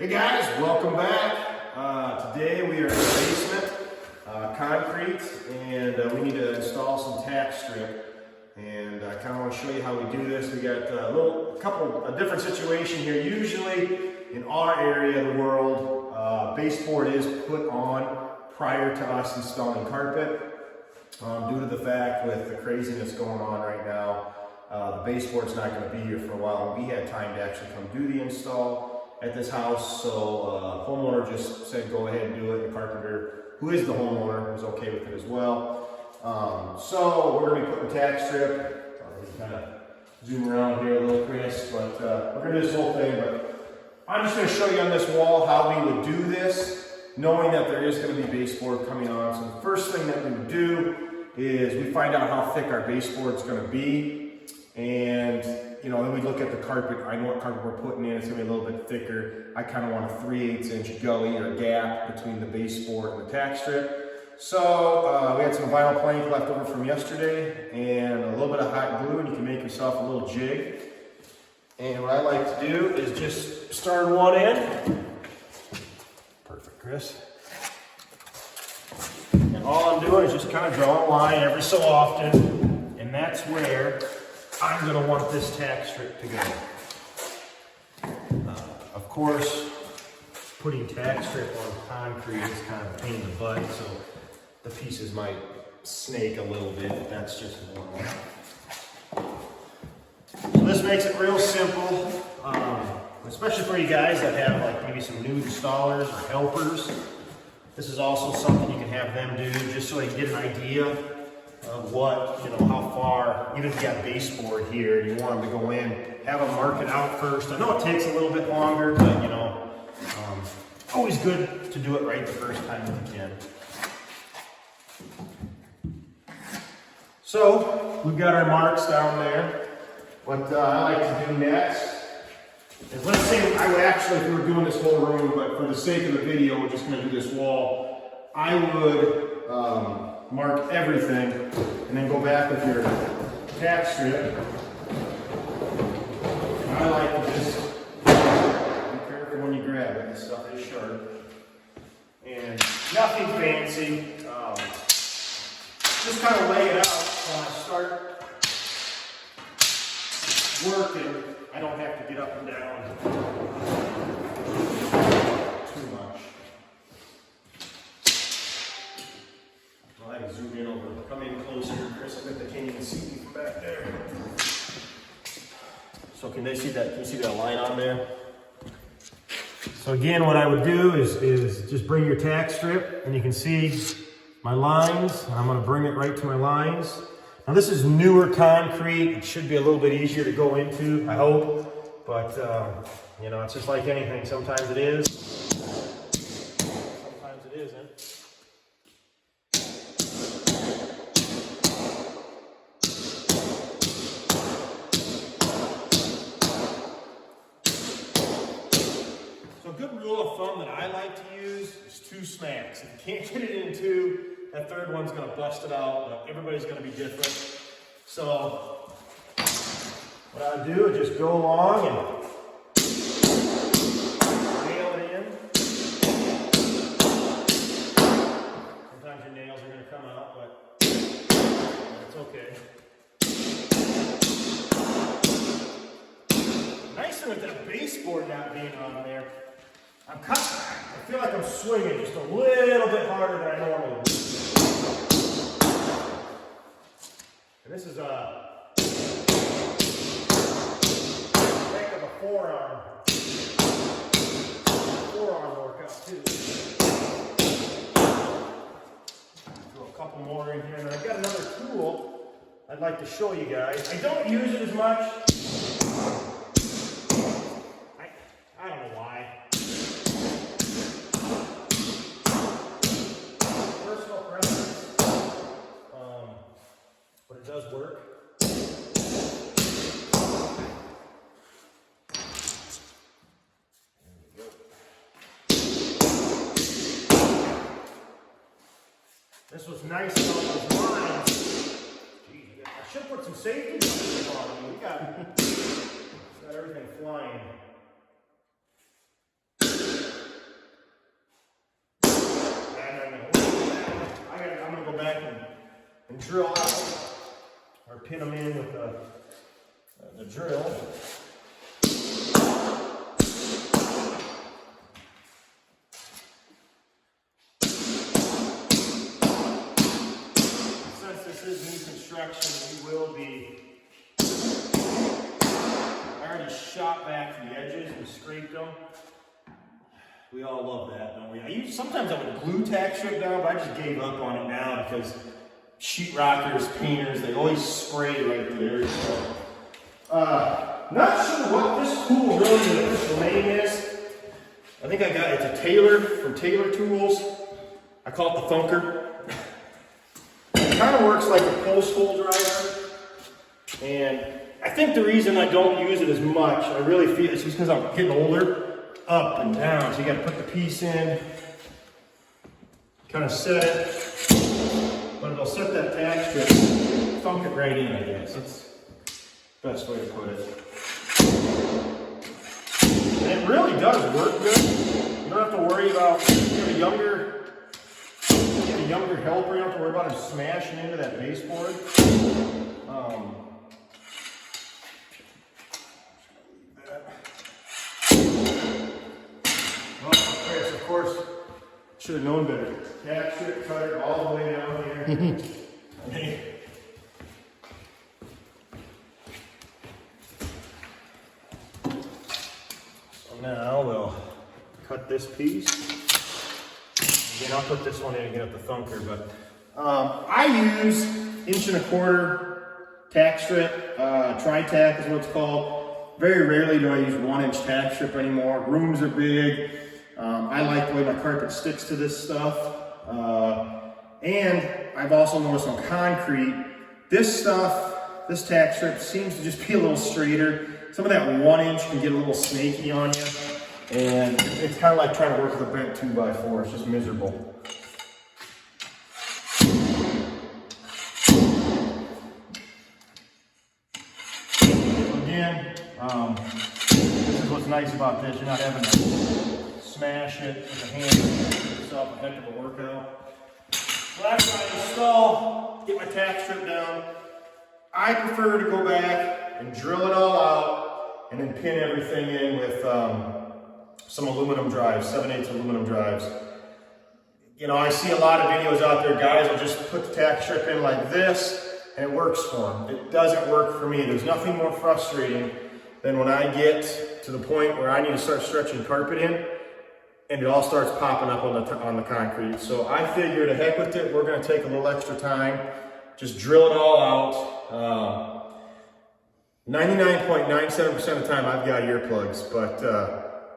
Hey guys, welcome back. Today we are in the basement, concrete, and we need to install some tack strip. And I kind of want to show you how we do this. We got a different situation here. Usually in our area of the world, baseboard is put on prior to us installing carpet. Due to the fact with the craziness going on right now, the baseboard's not going to be here for a while. We had time to actually come do the install at this house, so homeowner just said go ahead and do it. The carpenter, who is the homeowner, was okay with it as well. So we're going to be putting tack strip. Kind of zoom around here a little, Chris, but we're going to do this whole thing. But I'm just going to show you on this wall how we would do this, knowing that there is going to be baseboard coming on. So the first thing that we would do is we find out how thick our baseboard is going to be, and then we look at the carpet. I know what carpet we're putting in. It's going to be a little bit thicker. I kind of want a 3/8 inch gully or gap between the baseboard and the tack strip. So we had some vinyl plank left over from yesterday and a little bit of hot glue, and you can make yourself a little jig. And what I like to do is just start on one end. Perfect, Chris. And all I'm doing is just kind of draw a line every so often, and that's where I'm going to want this tack strip to go. Of course, putting tack strip on concrete is kind of a pain in the butt, so the pieces might snake a little bit, but that's just normal. So this makes it real simple, especially for you guys that have like maybe some new installers or helpers. This is also something you can have them do just so they can get an idea of what, how far, even if you got baseboard here and you want them to go in, have them mark it out first. I know it takes a little bit longer, but always good to do it right the first time if you can. So we've got our marks down there. What I like to do next is, let's say I would actually, if we were doing this whole room, but for the sake of the video, we're just going to do this wall, I would mark everything and then go back with your tack strip. And I like to just be careful when you grab it. This stuff is sharp. And nothing fancy. Just kind of lay it out so when I start working, I don't have to get up and down too much. Well, I can zoom in over, come in closer, Chris. I bet they can't even see me from back there. So can they see that? Can you see that line on there? So again, what I would do is just bring your tack strip, and you can see my lines. I'm going to bring it right to my lines. Now this is newer concrete. It should be a little bit easier to go into, I hope. But it's just like anything. Sometimes it is. Sometimes it isn't. So a good rule of thumb that I like to use is 2 smacks. If you can't get it in 2, that third one's going to bust it out, but everybody's going to be different. So what I would do is just go along and nail it in. Sometimes your nails are going to come out, but that's okay. Nice thing with that baseboard not being on there, I feel like I'm swinging just a little bit harder than I normally do. And this is a heck of a forearm workout too. Throw a couple more in here, and I've got another tool I'd like to show you guys. I don't use it as much. I don't know why. Personal preference, but it does work. This was nice about those lines. Jeez, I should put some safety buttons on. We got everything flying. pin them in with the drill. Since this is new construction, we will be, I already shot back the edges and scraped them. We all love that, don't we? Sometimes I would glue tack strip down, but I just gave up on it now because sheetrockers, painters, they always spray right there. So, not sure what this tool really, the official name is. I think it's a Taylor from Taylor Tools. I call it the Thunker. It kind of works like a post hole driver. And I think the reason I don't use it as much, I really feel it's just because I'm getting older. Up and down, so you got to put the piece in, kind of set it, but it'll set that tack strip, thunk it right in, I guess. That's the best way to put it. And it really does work good. You don't have to worry about, if you have a younger helper, you don't have to worry about him smashing into that baseboard. Of course, should have known better. Tack strip cutter all the way down here. So now we'll cut this piece. Again, I'll put this one in and get up the thunker, but I use 1.25" tack strip. Tri-tack is what it's called. Very rarely do I use 1" tack strip anymore. Rooms are big. I like the way my carpet sticks to this stuff. And I've also noticed on concrete, this stuff, this tack strip seems to just be a little straighter. Some of that 1" can get a little snaky on you. And it's kind of like trying to work with a bent 2x4. It's just miserable. Again, this is what's nice about this. You're not having to smash it with a hand. It's yourself a heck of a workout. So after I install, get my tack strip down, I prefer to go back and drill it all out and then pin everything in with some aluminum drives, 7/8 aluminum drives. You know, I see a lot of videos out there, guys will just put the tack strip in like this and it works for them. It doesn't work for me. There's nothing more frustrating than when I get to the point where I need to start stretching carpet in and it all starts popping up on the concrete. So I figured, to heck with it, we're going to take a little extra time, just drill it all out. 99.97% of the time I've got earplugs, but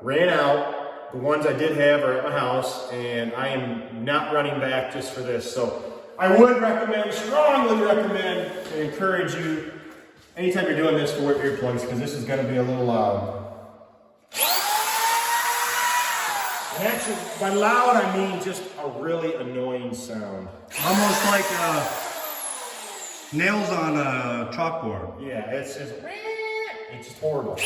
ran out. The ones I did have are at my house, and I am not running back just for this. So I would recommend, strongly recommend, and encourage you, anytime you're doing this, to wear earplugs, because this is going to be a little loud. And actually, by loud, I mean just a really annoying sound. Almost like nails on a chalkboard. Yeah, it's just horrible.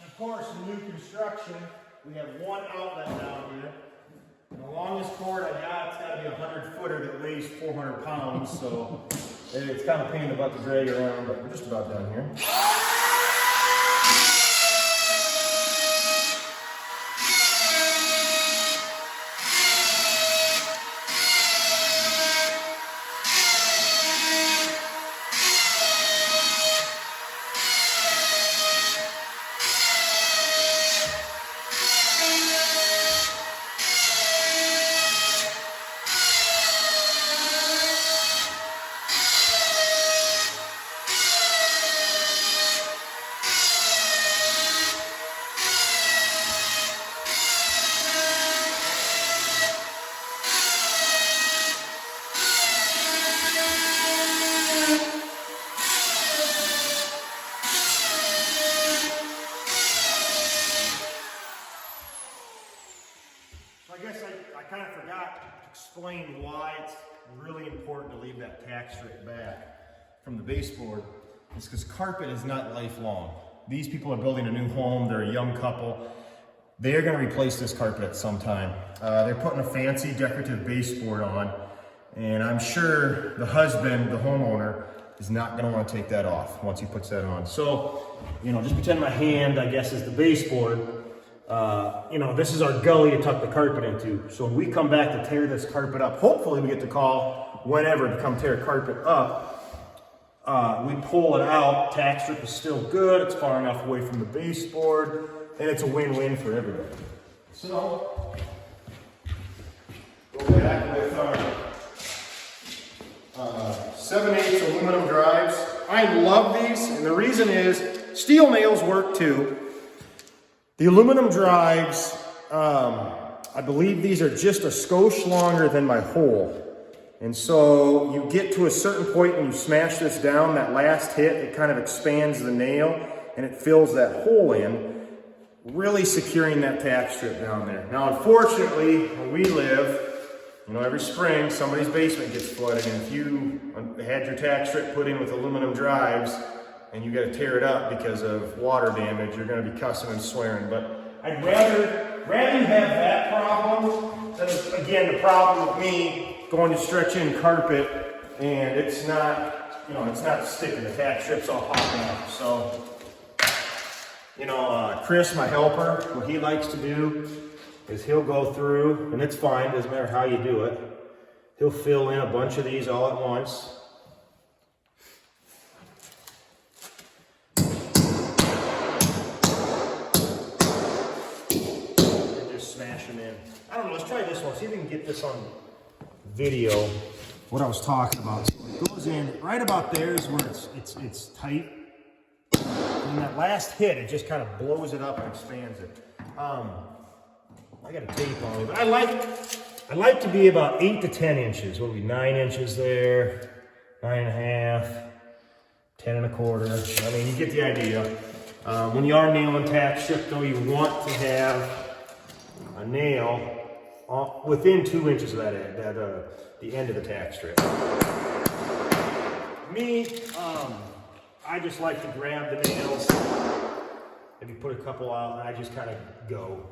Of course, in new construction, we have one outlet down here. And the longest cord I got, it's got to be a 100-footer that weighs 400 pounds, so it's kind of a pain in the butt to drag around, but we're just about done here. kind of forgot to explain why it's really important to leave that tack strip back from the baseboard. It's because carpet is not lifelong. These people are building a new home, they're a young couple. They're gonna replace this carpet at some time. They're putting a fancy decorative baseboard on, and I'm sure the husband, the homeowner, is not gonna wanna take that off once he puts that on. So, you know, just pretend my hand, I guess, is the baseboard. You know, this is our gully to tuck the carpet into. So when we come back to tear this carpet up, hopefully we get the call whenever to come tear carpet up. We pull it out, tack strip is still good, it's far enough away from the baseboard, and it's a win-win for everybody. So, go back with our 7/8 aluminum drives. I love these, and the reason is steel nails work too. The aluminum drives, I believe these are just a skosh longer than my hole. And so you get to a certain point when you smash this down, that last hit, it kind of expands the nail and it fills that hole in, really securing that tack strip down there. Now, unfortunately, where we live, you know, every spring somebody's basement gets flooded, and if you had your tack strip put in with aluminum drives and you got to tear it up because of water damage, you're going to be cussing and swearing. But I'd rather you have that problem than, again, the problem with me going to stretch in carpet and it's not, you know, it's not sticking. The tack strip's all popping up. So, you know, Chris, my helper, what he likes to do is he'll go through, and it's fine, doesn't matter how you do it. He'll fill in a bunch of these all at once. And just smash them in. I don't know, let's try this one. See if we can get this on video, what I was talking about. So it goes in right about there is where it's tight. And that last hit, it just kind of blows it up and expands it. I got a tape on me, but I like to be about 8 to 10 inches. What would be 9 inches there, 9.5, 10.25. I mean, you get the idea. When you are nailing tack strip, though, you want to have a nail within 2 inches of the end of the tack strip. Me, I just like to grab the nails, maybe put a couple out, and I just kind of go.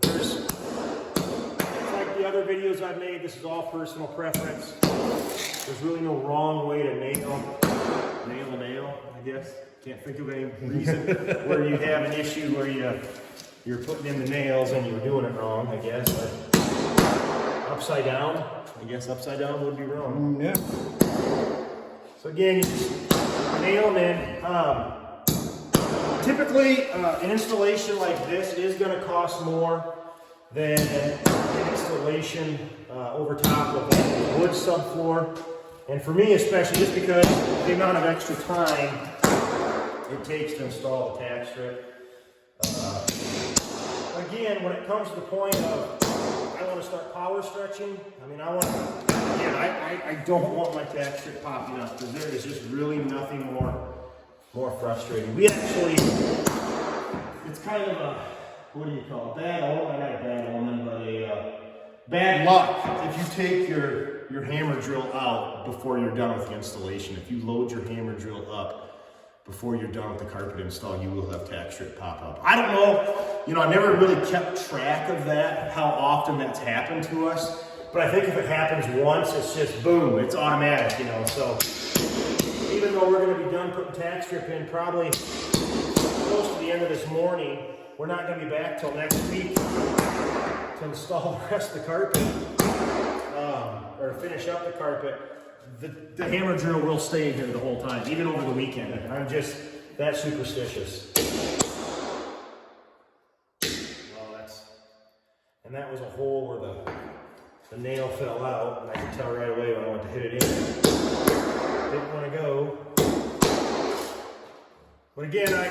Like the other videos I've made, this is all personal preference. There's really no wrong way to nail a nail, I guess. Can't think of any reason where you have an issue where you're putting in the nails and you're doing it wrong, I guess. But upside down, I guess upside down would be wrong. Yeah. So again, you just nail them in. Typically, an installation like this is going to cost more than an installation over top of a wood subfloor. And for me especially, just because the amount of extra time it takes to install the tack strip. Again, when it comes to the point of I want to start power stretching, I mean, I don't want my tack strip popping up because there is just really nothing more frustrating. We actually, it's kind of a, what do you call it? Bad omen, not a bad omen, but a bad luck if you take your hammer drill out before you're done with the installation. If you load your hammer drill up before you're done with the carpet install, you will have tack strip pop up. I don't know, you know, I never really kept track of that, how often that's happened to us. But I think if it happens once, it's just boom, it's automatic, you know. So even though we're going to be done putting tack strip in probably close to the end of this morning, we're not going to be back till next week to install the rest of the carpet or finish up the carpet. The hammer drill will stay in here the whole time, even over the weekend. I'm just that superstitious. Well, and that was a hole where the nail fell out, and I could tell right away when I went to hit it in. Didn't want to go. But again, I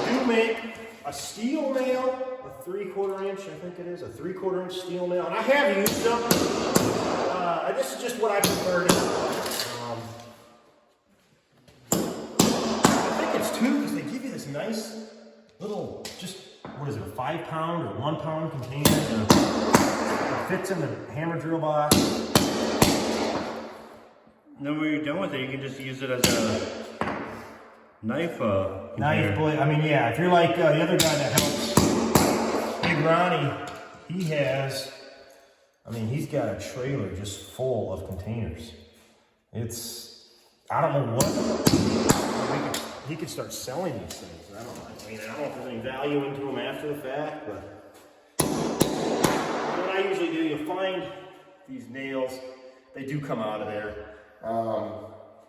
do make a steel nail, a 3/4 inch, I think it is, a 3/4 inch steel nail. And I have used them. This is just what I prefer to do. I think it's too, because they give you this nice little, just what is it, a 5-pound or 1-pound container that fits in the hammer drill box. Then when you're done with it, you can just use it as a knife. Knife blade. I mean, yeah. If you're like the other guy that helps, Big Ronnie, he's got a trailer just full of containers. I don't know what. He could start selling these things. I don't know. I don't know if there's any value into them after the fact, but what I usually do, you'll find these nails. They do come out of there.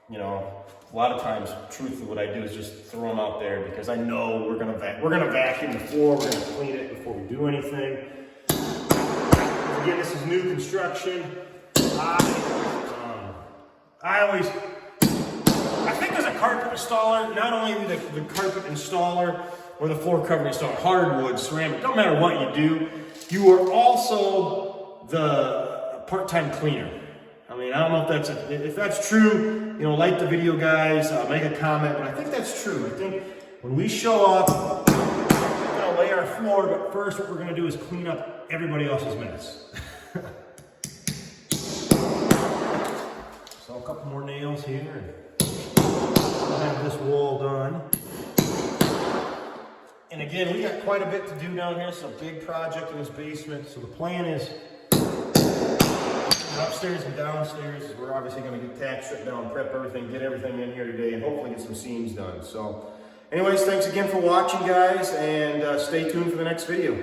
You know, a lot of times, truthfully, what I do is just throw them out there because I know we're gonna vacuum the floor, we're gonna clean it before we do anything. Again, this is new construction. I think as a carpet installer, not only the carpet installer or the floor covering installer, hardwood, ceramic, don't matter what you do, you are also the part-time cleaner. I mean, I don't know if that's true, you know, like the video, guys, make a comment, but I think that's true. I think when we show up, we're gonna lay our floor, but first what we're gonna do is clean up everybody else's mess. So a couple more nails here, and we'll have this wall done. And again, we got quite a bit to do down here. It's a big project in this basement, so the plan is upstairs and downstairs. We're obviously going to get tack strip down, prep everything, get everything in here today, and hopefully get some seams done. So anyways, thanks again for watching, guys, and stay tuned for the next video.